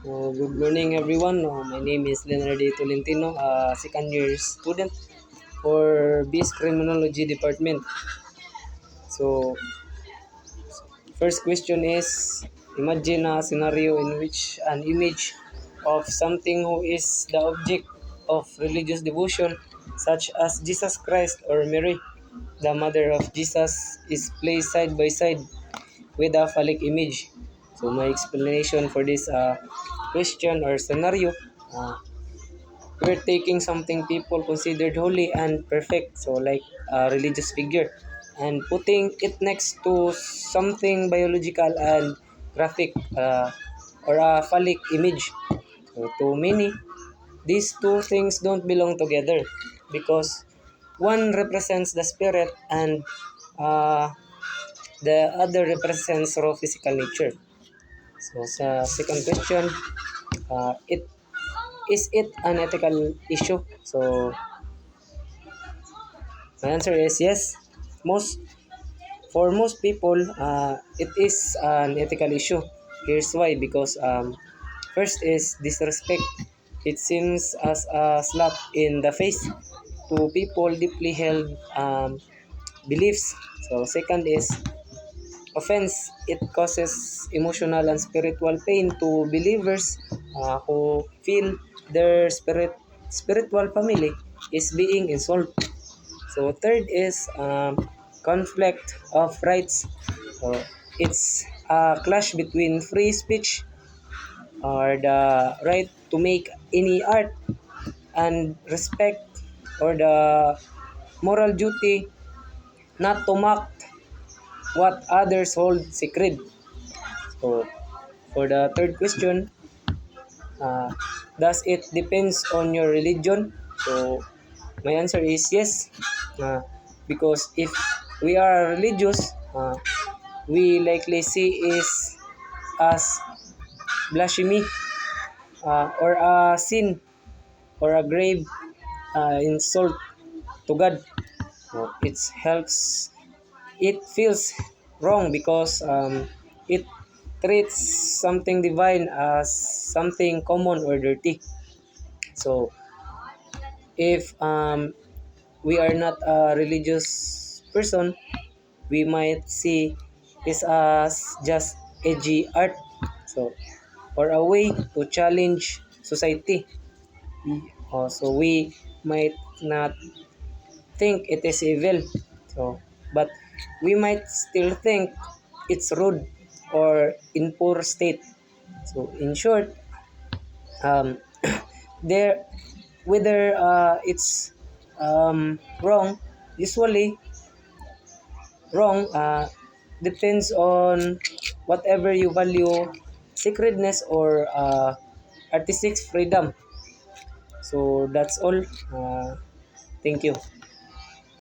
Good morning, everyone. My name is Leonardo Tolentino, second year student for BS Criminology Department. So, first question is, imagine a scenario in which an image of something who is the object of religious devotion, such as Jesus Christ or Mary, the mother of Jesus, is placed side by side with a phallic image. So my explanation for this question or scenario, uh, we're taking something people considered holy and perfect, so like a religious figure, and putting it next to something biological and graphic, or a phallic image. So to many, these two things don't belong together because one represents the spirit and uh, the other represents raw physical nature. So sa second question, it is it an ethical issue? So my answer is yes. Most For most people, it is an ethical issue. Here's why: because first is disrespect. It seems as a slap in the face to people deeply held beliefs. So second is offense. It causes emotional and spiritual pain to believers who feel their spiritual family is being insulted. So third is conflict of rights. So it's a clash between free speech or the right to make any art and respect or the moral duty not to mock what others hold sacred. So for the third question, uh, does it depends on your religion? So my answer is yes, uh, because if we are religious, we likely see is as blasphemy, or a sin or a grave insult to God. It helps. It feels wrong because it treats something divine as something common or dirty. So if we are not a religious person, we might see this as just edgy art. So or a way to challenge society. So we might not think it is evil. So but we might still think it's rude or in poor state. So in short, um, there whether it's wrong, usually wrong, depends on whatever you value, sacredness or artistic freedom. So that's all. Thank you.